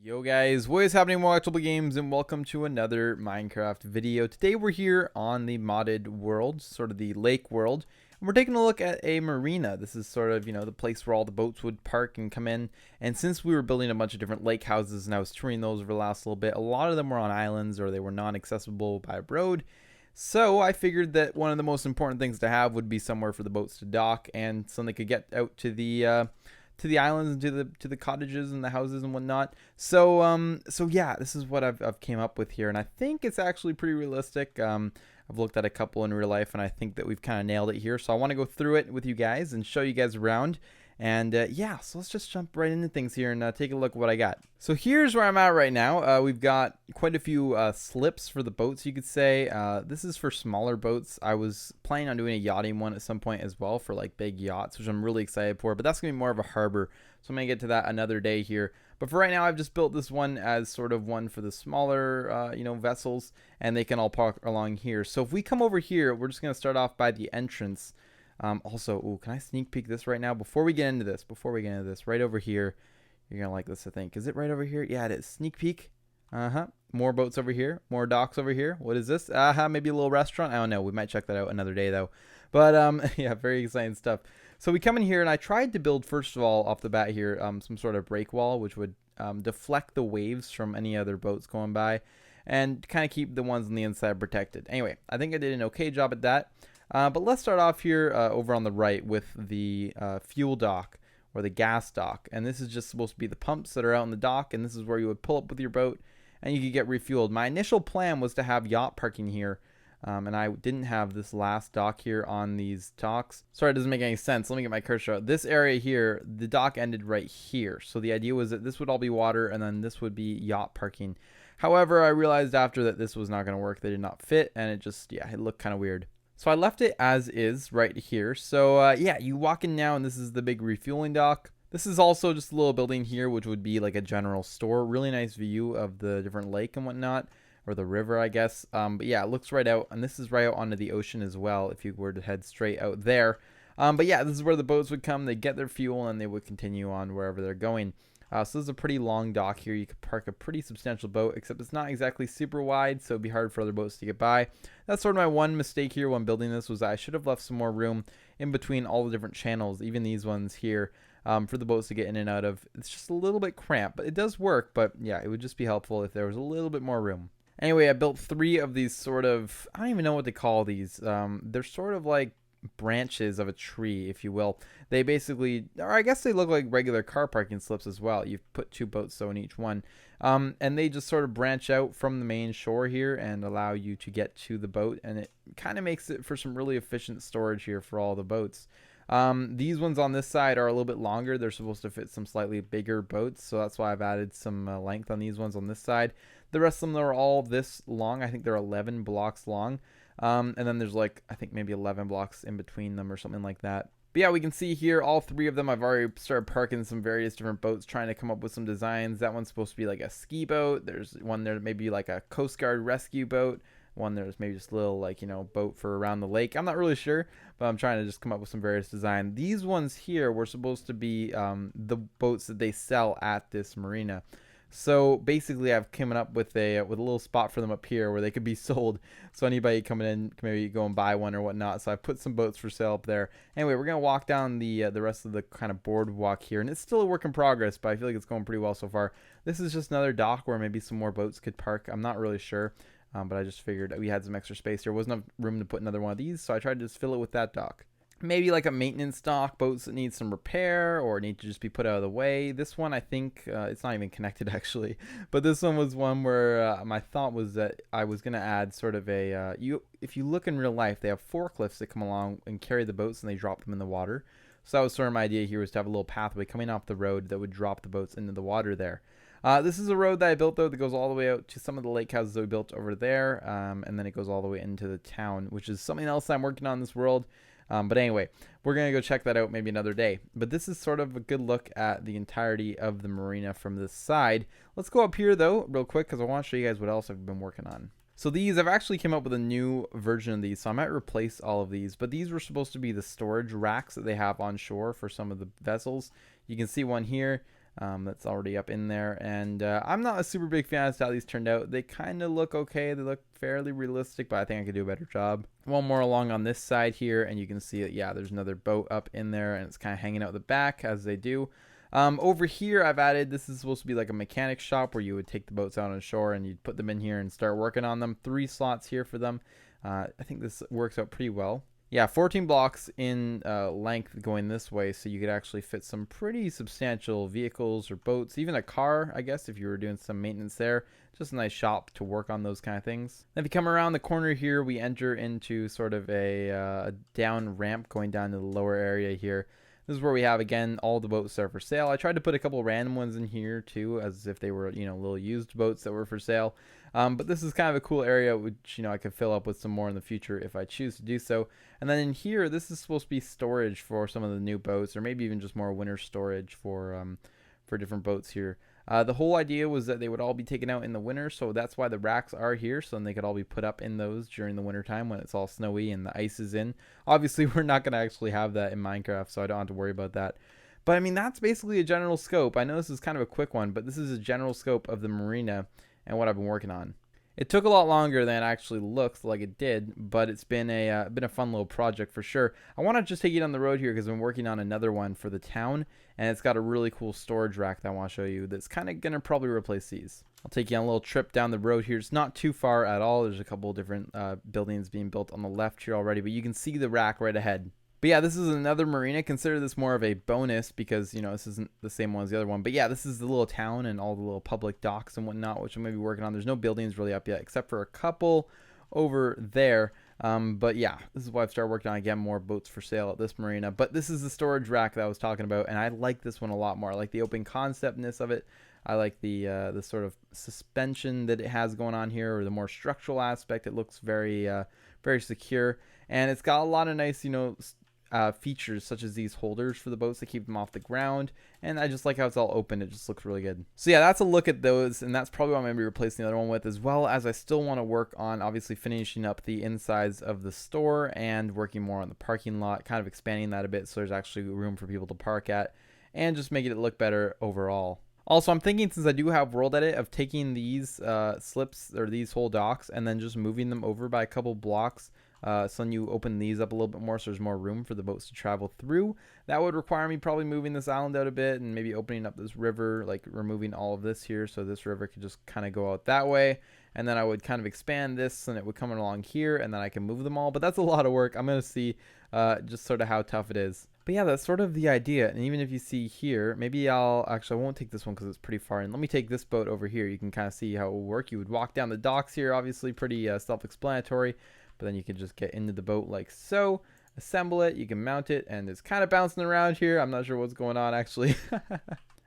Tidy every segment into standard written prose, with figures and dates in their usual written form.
Yo guys, what is happening, Untitled Games, and welcome to another Minecraft video. Today we're here on the modded world, sort of the lake world, and we're taking a look at a marina. This is sort of, the place where all the boats would park and come in. And since we were building a bunch of different lake houses and I was touring those over the last little bit, a lot of them were on islands or they were non-accessible by road. So I figured that one of the most important things to have would be somewhere for the boats to dock and so they could get out to the islands and to the cottages and the houses and whatnot. So yeah, this is what I've came up with here, and I think it's actually pretty realistic. I've looked at a couple in real life, and I think that we've kind of nailed it here. So I want to go through it with you guys and show you guys around. And yeah, so let's just jump right into things here and take a look at what I got. So here's where I'm at right now. We've got quite a few slips for the boats, you could say. This is for smaller boats. I was planning on doing a yachting one at some point as well for like big yachts, which I'm really excited for. But that's going to be more of a harbor. So I'm going to get to that another day here. But for right now, I've just built this one as sort of one for the smaller, vessels. And they can all park along here. So if we come over here, we're just going to start off by the entrance. Also, can I sneak peek this right now? Before we get into this, right over here, you're going to like this, I think. Is it right over here? Yeah, it is. Sneak peek. More boats over here. More docks over here. What is this? Maybe a little restaurant. I don't know. We might check that out another day, though. But, yeah, very exciting stuff. So we come in here, and I tried to build, first of all, off the bat here, some sort of break wall, which would deflect the waves from any other boats going by and kind of keep the ones on the inside protected. Anyway, I think I did an okay job at that. But let's start off here over on the right with the fuel dock or the gas dock. And this is just supposed to be the pumps that are out on the dock. And this is where you would pull up with your boat and you could get refueled. My initial plan was to have yacht parking here. And I didn't have this last dock here on these docks. Sorry, it doesn't make any sense. Let me get my cursor out. This area here, the dock ended right here. So the idea was that this would all be water and then this would be yacht parking. However, I realized after that this was not going to work. They did not fit and it just, yeah, it looked kind of weird. So I left it as is right here. So yeah, you walk in now and this is the big refueling dock. This is also just a little building here, which would be like a general store. Really nice view of the different lake and whatnot, or the river, I guess. But yeah, it looks right out, and this is right out onto the ocean as well if you were to head straight out there. But yeah, this is where the boats would come. They get their fuel and they would continue on wherever they're going. So this is a pretty long dock here. You could park a pretty substantial boat, except it's not exactly super wide, so it'd be hard for other boats to get by. That's sort of my one mistake here when building this, was I should have left some more room in between all the different channels, even these ones here, for the boats to get in and out of. It's just a little bit cramped, but it does work. But yeah, it would just be helpful if there was a little bit more room. Anyway, I built 3 of these sort of, I don't even know what to call these. They're sort of like branches of a tree, if you will. They basically, or I guess they look like regular car parking slips as well. You've put 2 boats so in each one. And they just sort of branch out from the main shore here and allow you to get to the boat. And it kind of makes it for some really efficient storage here for all the boats. These ones on this side are a little bit longer. They're supposed to fit some slightly bigger boats, so that's why I've added some length on these ones on this side. The rest of them are all this long. I think they're 11 blocks long. And then there's like, I think maybe 11 blocks in between them or something like that. But yeah, we can see here all 3 of them. I've already started parking some various different boats, trying to come up with some designs. That one's supposed to be like a ski boat. There's one there maybe like a Coast Guard rescue boat. One there's maybe just a little like, boat for around the lake. I'm not really sure, but I'm trying to just come up with some various design. These ones here were supposed to be the boats that they sell at this marina. So basically, I've come up with a little spot for them up here where they could be sold. So anybody coming in can maybe go and buy one or whatnot. So I've put some boats for sale up there. Anyway, we're gonna walk down the rest of the kind of boardwalk here, and it's still a work in progress, but I feel like it's going pretty well so far. This is just another dock where maybe some more boats could park. I'm not really sure, but I just figured we had some extra space. There wasn't enough room to put another one of these, so I tried to just fill it with that dock. Maybe like a maintenance dock, boats that need some repair or need to just be put out of the way. This one, I think, it's not even connected actually, but this one was one where my thought was that I was going to add sort of a, if you look in real life, they have forklifts that come along and carry the boats and they drop them in the water. So that was sort of my idea here, was to have a little pathway coming off the road that would drop the boats into the water there. This is a road that I built, though, that goes all the way out to some of the lake houses that we built over there, and then it goes all the way into the town, which is something else I'm working on in this world. But anyway, we're going to go check that out maybe another day. But this is sort of a good look at the entirety of the marina from this side. Let's go up here, though, real quick, because I want to show you guys what else I've been working on. So these, I've actually came up with a new version of these, so I might replace all of these. But these were supposed to be the storage racks that they have on shore for some of the vessels. You can see one here. that's already up in there. And I'm not a super big fan of how these turned out. They kind of look okay. They look fairly realistic, but I think I could do a better job. One more along on this side here, and you can see it. Yeah, there's another boat up in there, and it's kind of hanging out the back as they do. Over here, I've added, this is supposed to be like a mechanic shop where you would take the boats out on shore and you'd put them in here and start working on them. 3 slots here for them. I think this works out pretty well. Yeah, 14 blocks in length going this way, so you could actually fit some pretty substantial vehicles or boats, even a car, I guess, if you were doing some maintenance there. Just a nice shop to work on those kind of things. If you come around the corner here, we enter into sort of a down ramp going down to the lower area here. This is where we have, again, all the boats that are for sale. I tried to put a couple random ones in here, too, as if they were, little used boats that were for sale. But this is kind of a cool area, which, I could fill up with some more in the future if I choose to do so. And then in here, this is supposed to be storage for some of the new boats, or maybe even just more winter storage for different boats here. The whole idea was that they would all be taken out in the winter, so that's why the racks are here, so then they could all be put up in those during the winter time when it's all snowy and the ice is in. Obviously, we're not going to actually have that in Minecraft, so I don't have to worry about that. But I mean, that's basically a general scope. I know this is kind of a quick one, but this is a general scope of the marina and what I've been working on. It took a lot longer than it actually looks like it did, but it's been a fun little project for sure. I want to just take you down the road here because I'm working on another one for the town, and it's got a really cool storage rack that I want to show you that's kind of going to probably replace these. I'll take you on a little trip down the road here. It's not too far at all. There's a couple of different buildings being built on the left here already, but you can see the rack right ahead. But yeah, this is another marina. Consider this more of a bonus because, this isn't the same one as the other one. But yeah, this is the little town and all the little public docks and whatnot, which I'm going to be working on. There's no buildings really up yet, except for a couple over there. But yeah, this is why I've started working on, again, more boats for sale at this marina. But this is the storage rack that I was talking about, and I like this one a lot more. I like the open conceptness of it. I like the sort of suspension that it has going on here, or the more structural aspect. It looks very, very secure, and it's got a lot of nice, features such as these holders for the boats to keep them off the ground, and I just like how it's all open. It just looks really good. So yeah, that's a look at those, and that's probably what I'm going to be replacing the other one with, as well as I still want to work on obviously finishing up the insides of the store and working more on the parking lot, kind of expanding that a bit so there's actually room for people to park at, and just making it look better overall. Also, I'm thinking, since I do have World Edit, of taking these slips or these whole docks and then just moving them over by a couple blocks. So then you open these up a little bit more so there's more room for the boats to travel through. That would require me probably moving this island out a bit and maybe opening up this river, like removing all of this here so this river could just kind of go out that way. And then I would kind of expand this and it would come along here, and then I can move them all. But that's a lot of work. I'm going to see just sort of how tough it is. But yeah, that's sort of the idea. And even if you see here, maybe I won't take this one because it's pretty far in. Let me take this boat over here. You can kind of see how it will work. You would walk down the docks here, obviously pretty self-explanatory. But then you can just get into the boat like so, assemble it, you can mount it, and it's kind of bouncing around here. I'm not sure what's going on actually.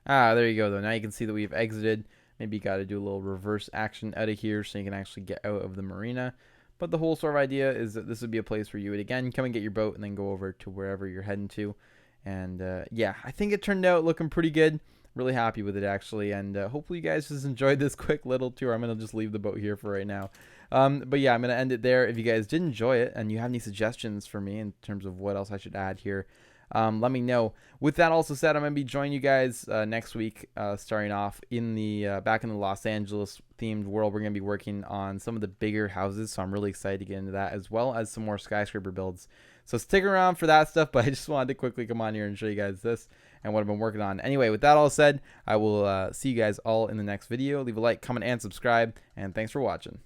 There you go though. Now you can see that we've exited. Maybe you got to do a little reverse action out of here so you can actually get out of the marina. But the whole sort of idea is that this would be a place where you would, again, come and get your boat and then go over to wherever you're heading to. And yeah, I think it turned out looking pretty good. Really happy with it actually, and hopefully you guys just enjoyed this quick little tour. I'm gonna just leave the boat here for right now, but yeah, I'm gonna end it there. If you guys did enjoy it and you have any suggestions for me in terms of what else I should add here, let me know. With that also said, I'm gonna be joining you guys next week, starting off in the back in the Los Angeles themed world. We're gonna be working on some of the bigger houses, so I'm really excited to get into that, as well as some more skyscraper builds. So stick around for that stuff, but I just wanted to quickly come on here and show you guys this and what I've been working on. Anyway, with that all said, I will see you guys all in the next video. Leave a like, comment, and subscribe, and thanks for watching.